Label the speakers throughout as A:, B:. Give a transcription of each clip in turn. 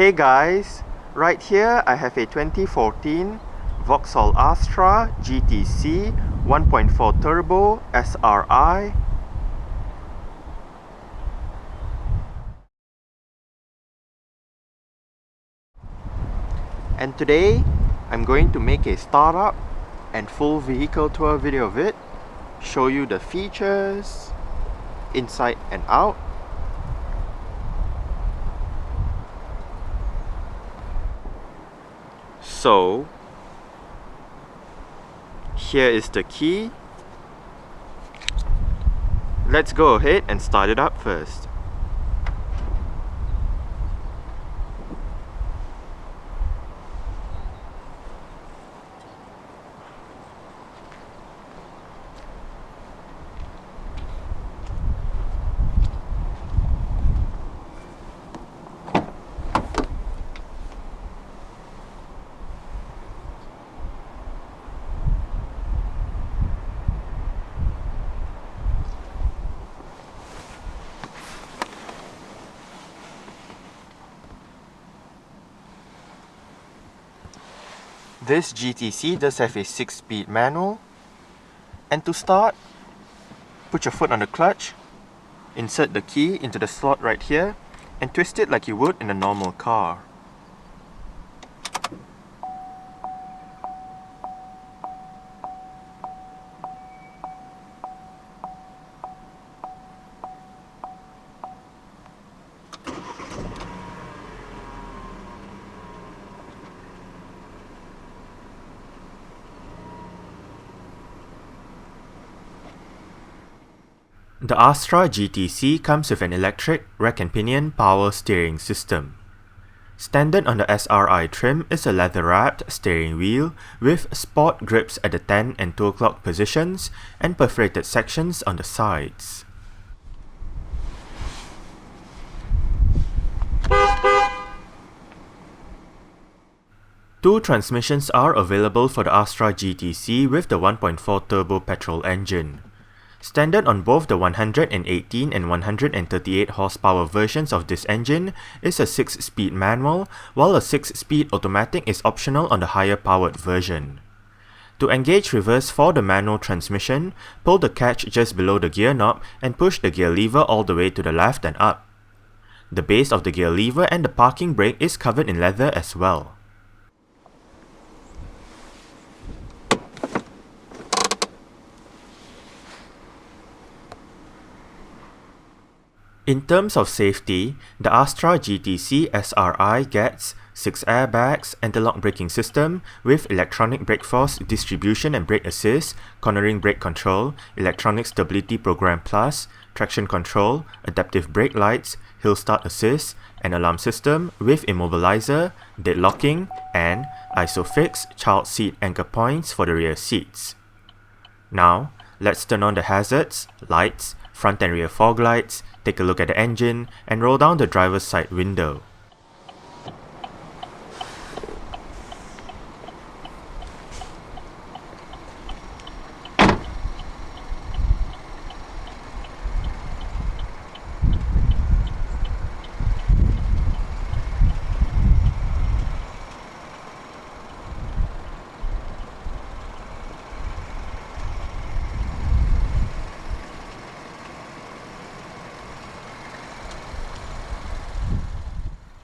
A: Hey guys, right here I have a 2014 Vauxhall Astra GTC 1.4 Turbo SRI. And today I'm going to make a startup and full vehicle tour video of it, show you the features, inside and out. So, here is the key. Let's go ahead and start it up first. This GTC does have a 6-speed manual, and to start, put your foot on the clutch, insert the key into the slot right here, and twist it like you would in a normal car. The Astra GTC comes with an electric rack and pinion power steering system. Standard on the SRI trim is a leather-wrapped steering wheel with sport grips at the 10 and 2 o'clock positions and perforated sections on the sides. Two transmissions are available for the Astra GTC with the 1.4 turbo petrol engine. Standard on both the 118 and 138 horsepower versions of this engine is a 6-speed manual, while a 6-speed automatic is optional on the higher powered version. To engage reverse for the manual transmission, pull the catch just below the gear knob and push the gear lever all the way to the left and up. The base of the gear lever and the parking brake is covered in leather as well. In terms of safety, the Astra GTC SRI gets 6 airbags, anti-lock braking system with electronic brake force distribution and brake assist, cornering brake control, electronic stability program plus, traction control, adaptive brake lights, hill start assist, an alarm system with immobilizer, deadlocking, and ISOFIX child seat anchor points for the rear seats. Now, let's turn on the hazards, lights, front and rear fog lights, take a look at the engine, and roll down the driver's side window.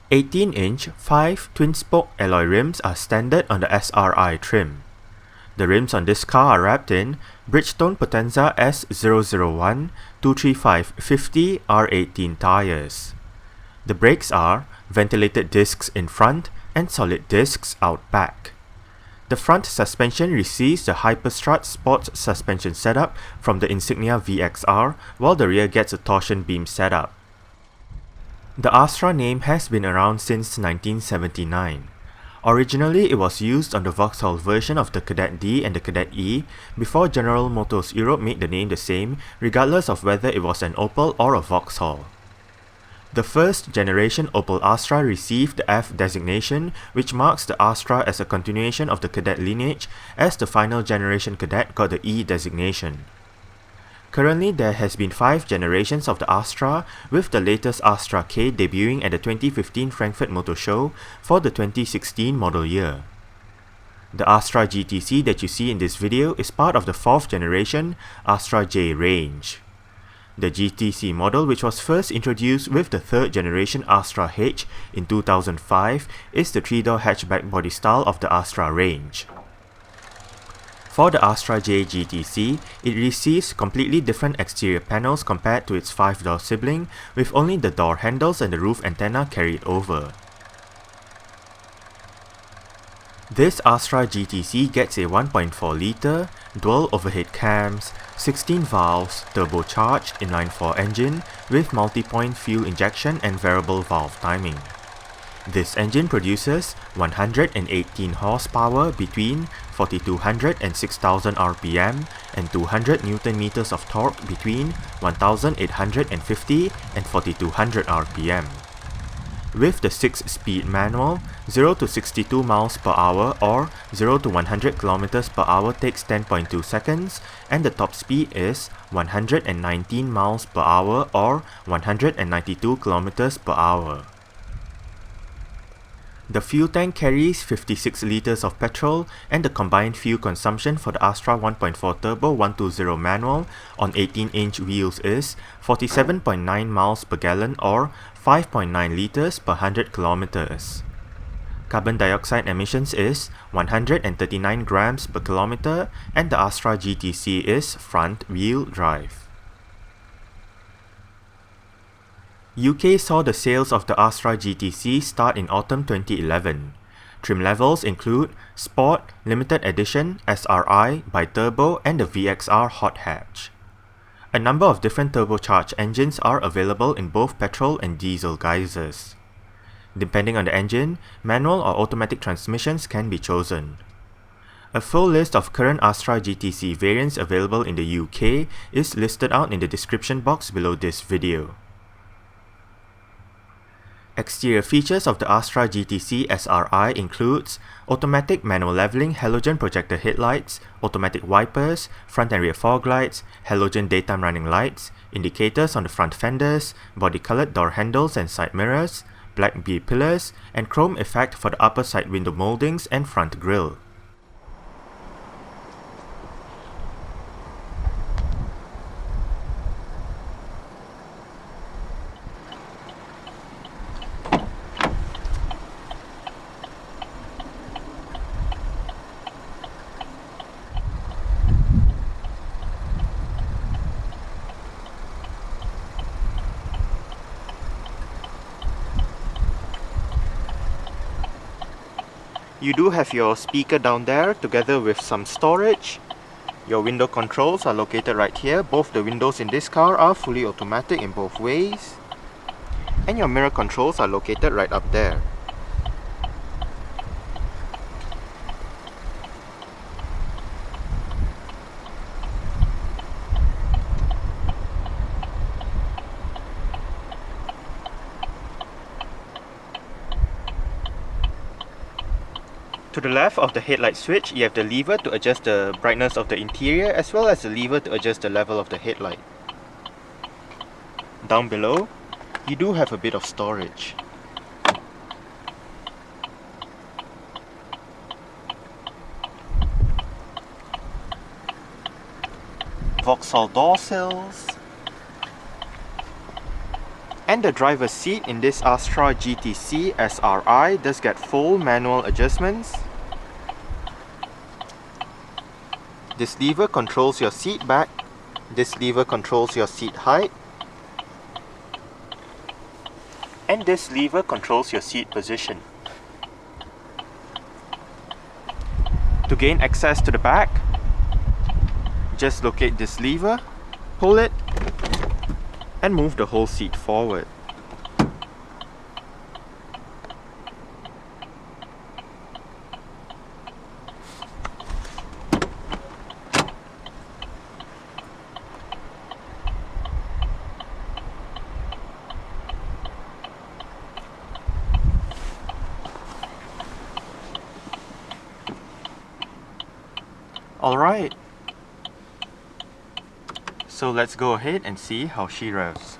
A: "18-inch 5 twin-spoke alloy rims are standard on the SRI trim. The rims on this car are wrapped in Bridgestone Potenza S001 235/50 R18 tires. The brakes are ventilated discs in front and solid discs out back. The front suspension receives the Hyperstrut Sports suspension setup from the Insignia VXR, while the rear gets a torsion beam setup. The Astra name has been around since 1979. Originally, it was used on the Vauxhall version of the Kadett D and the Kadett E before General Motors Europe made the name the same, regardless of whether it was an Opel or a Vauxhall. The first generation Opel Astra received the F designation, which marks the Astra as a continuation of the Kadett lineage, as the final generation Kadett got the E designation. Currently, there has been 5 generations of the Astra, with the latest Astra K debuting at the 2015 Frankfurt Motor Show for the 2016 model year. The Astra GTC that you see in this video is part of the 4th generation Astra J range. The GTC model, which was first introduced with the 3rd generation Astra H in 2005, is the 3-door hatchback body style of the Astra range. For the Astra J GTC, it receives completely different exterior panels compared to its 5-door sibling, with only the door handles and the roof antenna carried over. This Astra GTC gets a 1.4-litre, dual overhead cams, 16 valves, turbocharged inline-4 engine with multi-point fuel injection and variable valve timing. This engine produces 118 horsepower between 4200 and 6000 RPM and 200 Nm of torque between 1850 and 4200 RPM. With the 6-speed manual, 0 to 62 miles per hour or 0 to 100 km per hour takes 10.2 seconds, and the top speed is 119 miles per hour or 192 km per hour. The fuel tank carries 56 litres of petrol, and the combined fuel consumption for the Astra 1.4 Turbo 120 manual on 18-inch wheels is 47.9 miles per gallon or 5.9 litres per 100 kilometers. Carbon dioxide emissions is 139 grams per kilometer, and the Astra GTC is front-wheel drive. UK saw the sales of the Astra GTC start in autumn 2011. Trim levels include Sport, Limited Edition, SRI, Bi-Turbo, and the VXR Hot Hatch. A number of different turbocharged engines are available in both petrol and diesel guises. Depending on the engine, manual or automatic transmissions can be chosen. A full list of current Astra GTC variants available in the UK is listed out in the description box below this video. Exterior features of the Astra GTC SRI includes automatic manual leveling halogen projector headlights, automatic wipers, front and rear fog lights, halogen daytime running lights, indicators on the front fenders, body-colored door handles and side mirrors, black B-pillars, and chrome effect for the upper side window moldings and front grille. You do have your speaker down there together with some storage. Your window controls are located right here. Both the windows in this car are fully automatic in both ways. And your mirror controls are located right up there. To the left of the headlight switch, you have the lever to adjust the brightness of the interior as well as the lever to adjust the level of the headlight. Down below, you do have a bit of storage. Vauxhall door sills. And the driver's seat in this Astra GTC SRI does get full manual adjustments. This lever controls your seat back. This lever controls your seat height. And this lever controls your seat position. To gain access to the back, just locate this lever, pull it, and move the whole seat forward. Alright. So let's go ahead and see how she revs.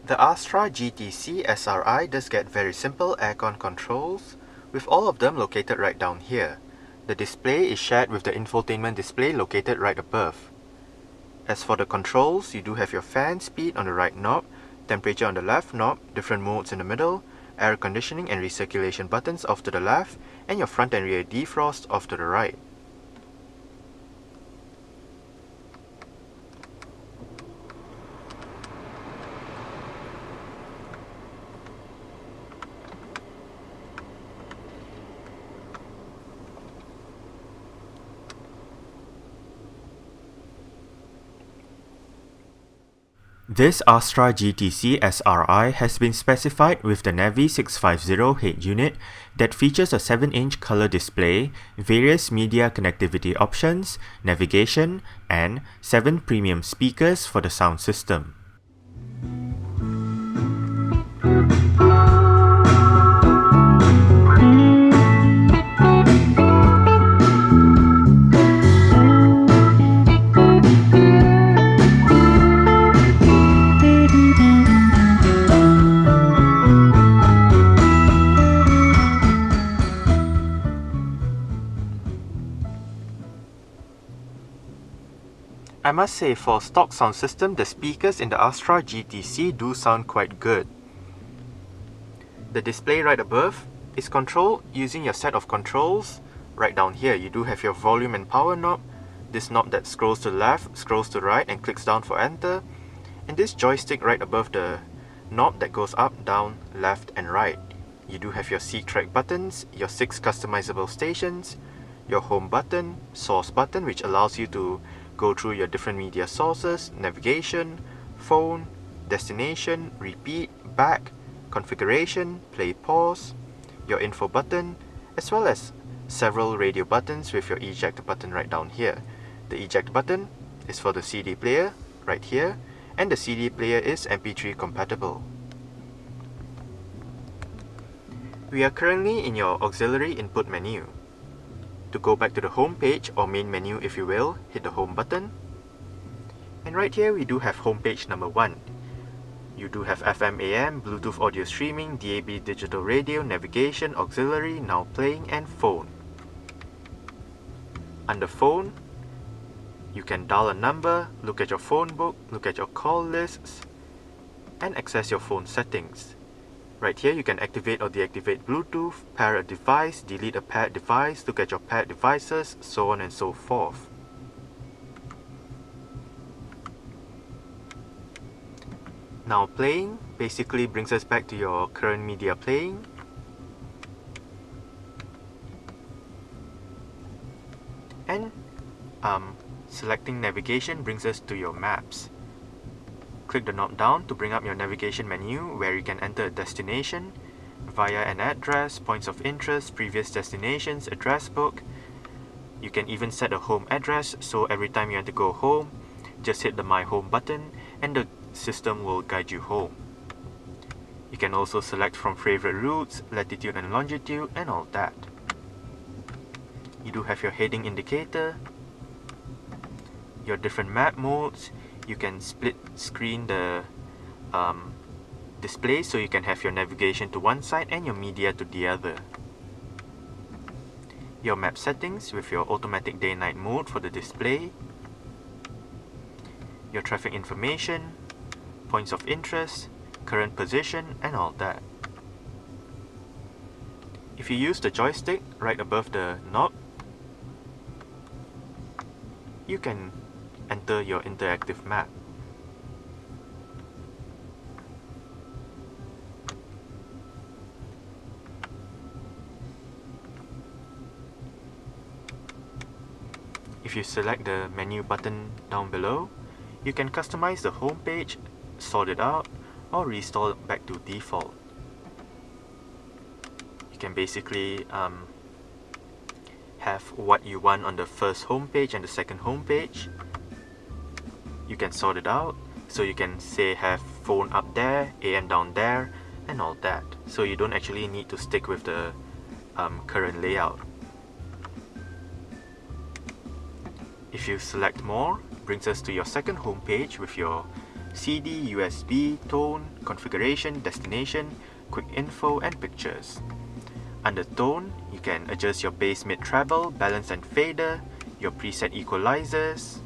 A: The Astra GTC SRI does get very simple aircon controls, with all of them located right down here. The display is shared with the infotainment display located right above. As for the controls, you do have your fan speed on the right knob, temperature on the left knob, different modes in the middle, air conditioning and recirculation buttons off to the left, and your front and rear defrost off to the right. This Astra GTC SRI has been specified with the Navi 650 head unit that features a 7-inch color display, various media connectivity options, navigation, and 7 premium speakers for the sound system. I must say, for stock sound system, the speakers in the Astra GTC do sound quite good. The display right above is controlled using your set of controls. Right down here, you do have your volume and power knob, this knob that scrolls to the left, scrolls to the right and clicks down for enter, and this joystick right above the knob that goes up, down, left and right. You do have your C track buttons, your 6 customizable stations, your home button, source button which allows you to go through your different media sources, navigation, phone, destination, repeat, back, configuration, play, pause, your info button, as well as several radio buttons with your eject button right down here. The eject button is for the CD player right here, and the CD player is MP3 compatible. We are currently in your auxiliary input menu. To go back to the home page or main menu if you will, hit the home button. And right here we do have home page number 1. You do have FM, AM, Bluetooth audio streaming, DAB digital radio, navigation, auxiliary, now playing and phone. Under phone, you can dial a number, look at your phone book, look at your call lists, and access your phone settings. Right here you can activate or deactivate Bluetooth, pair a device, delete a paired device, look at your paired devices, so on and so forth. Now playing basically brings us back to your current media playing. And selecting navigation brings us to your maps. Click the knob down to bring up your navigation menu where you can enter a destination via an address, points of interest, previous destinations, address book. You can even set a home address, so every time you want to go home, just hit the My Home button and the system will guide you home. You can also select from favorite routes, latitude and longitude, and all that. You do have your heading indicator, your different map modes. You can split screen the display so you can have your navigation to one side and your media to the other. Your map settings with your automatic day-night mode for the display, your traffic information, points of interest, current position, and all that. If you use the joystick right above the knob, you can enter your interactive map. If you select the menu button down below, you can customize the home page, sort it out, or restore it back to default. You can basically have what you want on the first home page and the second home page. You can sort it out, so you can say have phone up there, AM down there, and all that. So you don't actually need to stick with the current layout. If you select more, brings us to your second home page with your CD, USB, tone, configuration, destination, quick info, and pictures. Under tone, you can adjust your bass mid treble, balance and fader, your preset equalizers,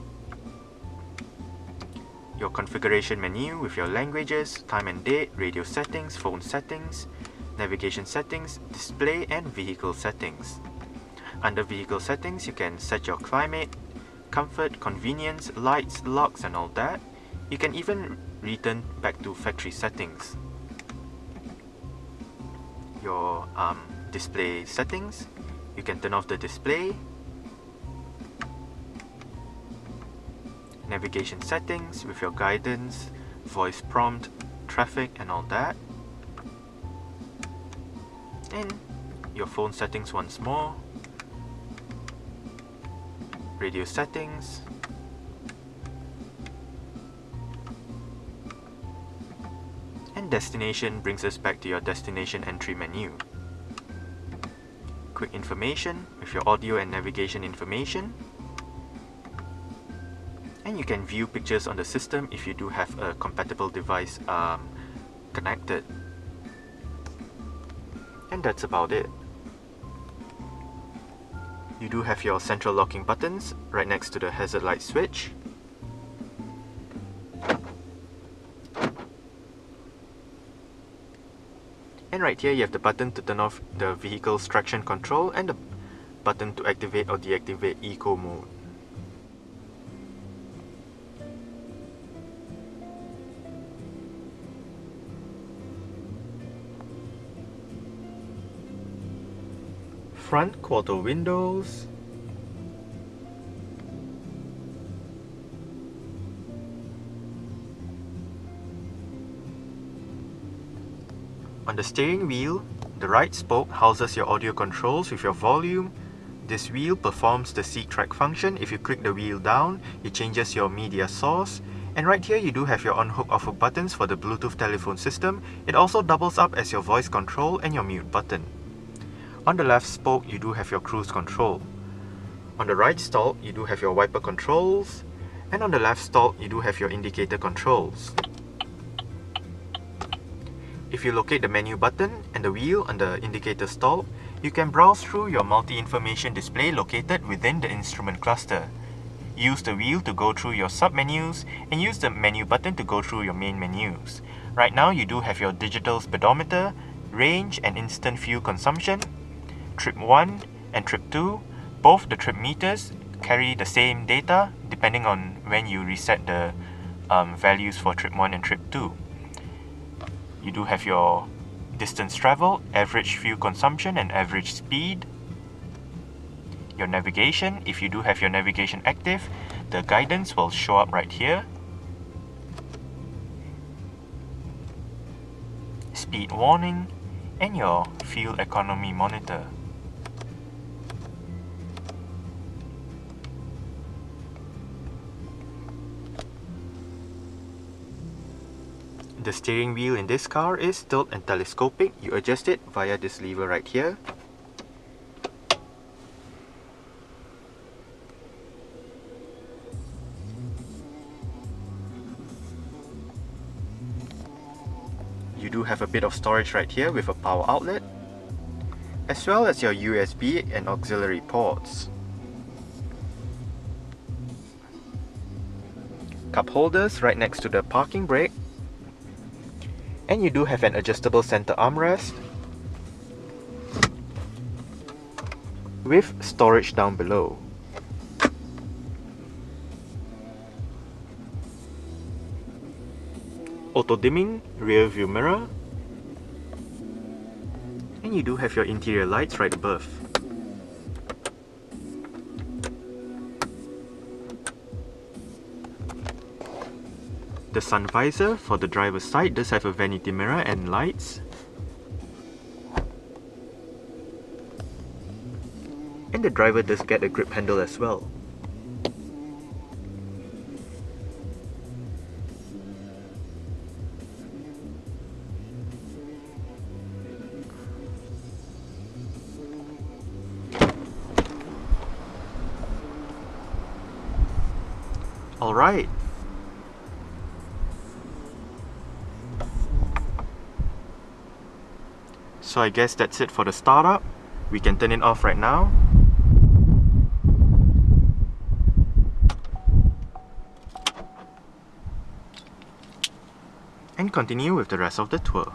A: your configuration menu with your languages, time and date, radio settings, phone settings, navigation settings, display, and vehicle settings. Under vehicle settings, you can set your climate, comfort, convenience, lights, locks, and all that. You can even return back to factory settings. Your display settings, you can turn off the display. Navigation settings with your guidance, voice prompt, traffic, and all that. And your phone settings once more. Radio settings, and destination brings us back to your destination entry menu. Quick information with your audio and navigation information, and you can view pictures on the system if you do have a compatible device connected. And that's about it. You do have your central locking buttons right next to the hazard light switch. And right here you have the button to turn off the vehicle's traction control and the button to activate or deactivate eco mode. Front quarter windows, on the steering wheel, the right spoke houses your audio controls with your volume. This wheel performs the seat track function. If you click the wheel down, it changes your media source. And right here you do have your on-hook off-hook buttons for the Bluetooth telephone system. It also doubles up as your voice control and your mute button. On the left spoke, you do have your cruise control. On the right stalk, you do have your wiper controls. And on the left stalk, you do have your indicator controls. If you locate the menu button and the wheel on the indicator stalk, you can browse through your multi-information display located within the instrument cluster. Use the wheel to go through your sub-menus and use the menu button to go through your main menus. Right now, you do have your digital speedometer, range and instant fuel consumption, trip 1 and trip 2. Both the trip meters carry the same data depending on when you reset the values for trip 1 and trip 2. You do have your distance travel, average fuel consumption and average speed. Your navigation, if you do have your navigation active, the guidance will show up right here. Speed warning, and your fuel economy monitor. The steering wheel in this car is tilt and telescopic. You adjust it via this lever right here. You do have a bit of storage right here with a power outlet, as well as your USB and auxiliary ports. Cup holders right next to the parking brake. And you do have an adjustable center armrest with storage down below. Auto dimming rear view mirror, and you do have your interior lights right above. The sun visor for the driver's side does have a vanity mirror and lights. And the driver does get a grip handle as well. Alright. So I guess that's it for the startup. We can turn it off right now. And continue with the rest of the tour.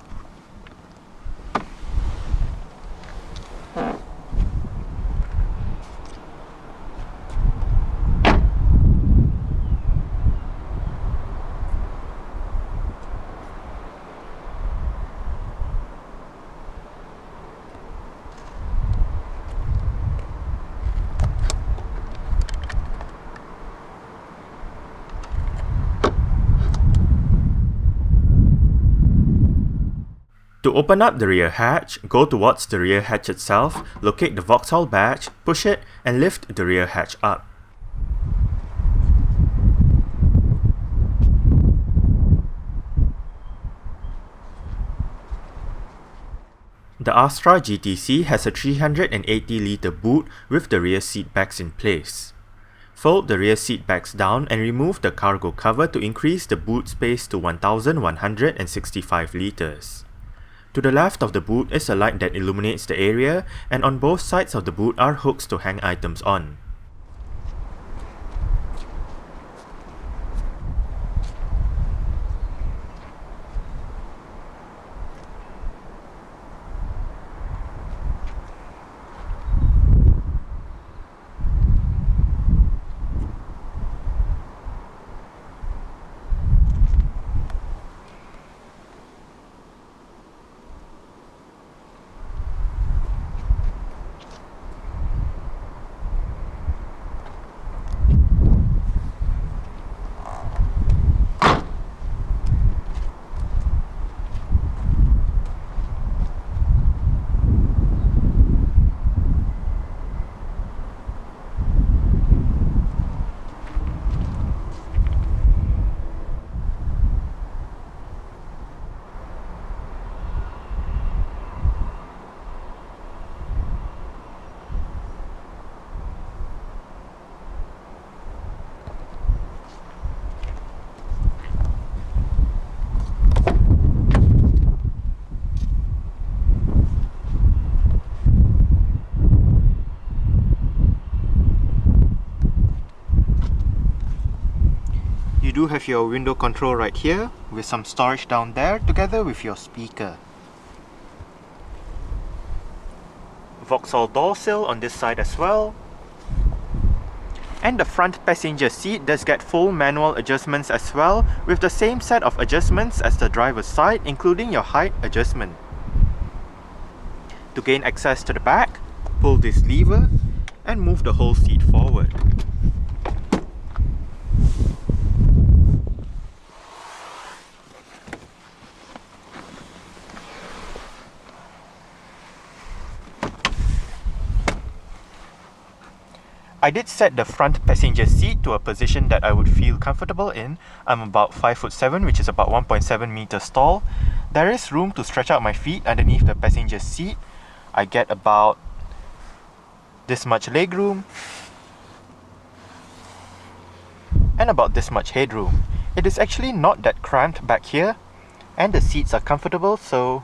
A: To open up the rear hatch, go towards the rear hatch itself, locate the Vauxhall badge, push it, and lift the rear hatch up. The Astra GTC has a 380-litre boot with the rear seat backs in place. Fold the rear seat backs down and remove the cargo cover to increase the boot space to 1,165 litres. To the left of the boot is a light that illuminates the area, and on both sides of the boot are hooks to hang items on. You do have your window control right here with some storage down there together with your speaker. Vauxhall door sill on this side as well. And the front passenger seat does get full manual adjustments as well, with the same set of adjustments as the driver's side, including your height adjustment. To gain access to the back, pull this lever and move the whole seat forward. I did set the front passenger seat to a position that I would feel comfortable in. I'm about 5'7", which is about 1.7 meters tall. There is room to stretch out my feet underneath the passenger seat. I get about this much legroom and about this much headroom. It is actually not that cramped back here, and the seats are comfortable, so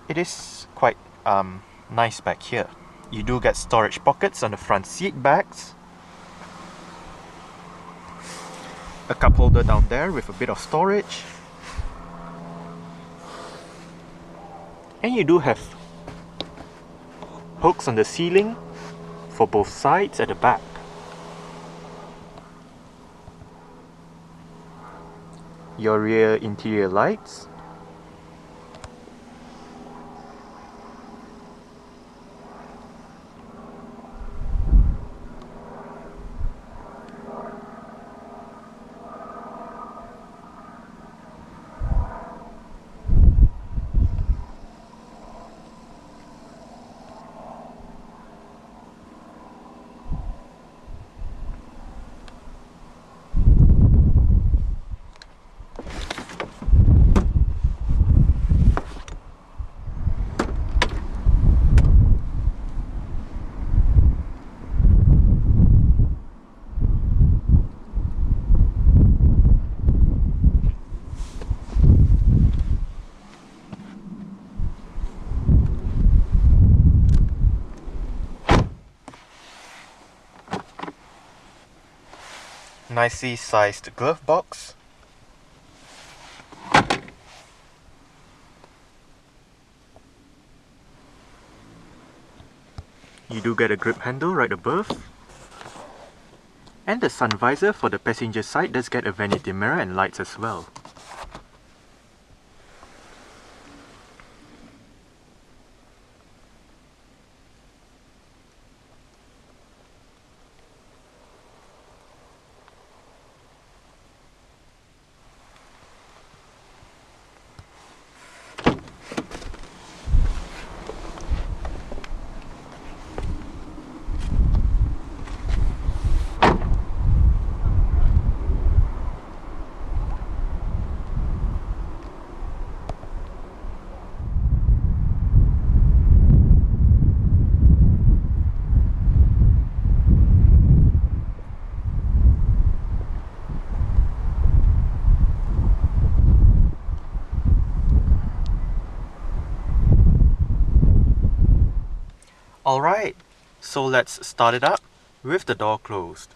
A: it is quite nice back here. You do get storage pockets on the front seat backs, a cup holder down there with a bit of storage, and you do have hooks on the ceiling for both sides at the back. Your rear interior lights, nicely sized glove box, you do get a grip handle right above, and the sun visor for the passenger side does get a vanity mirror and lights as well. Alright, so let's start it up with the door closed.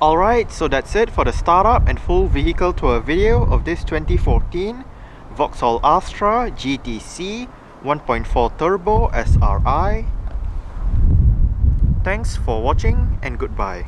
A: Alright, so that's it for the startup and full vehicle tour video of this 2014 Vauxhall Astra GTC 1.4 Turbo SRI. Thanks for watching and goodbye.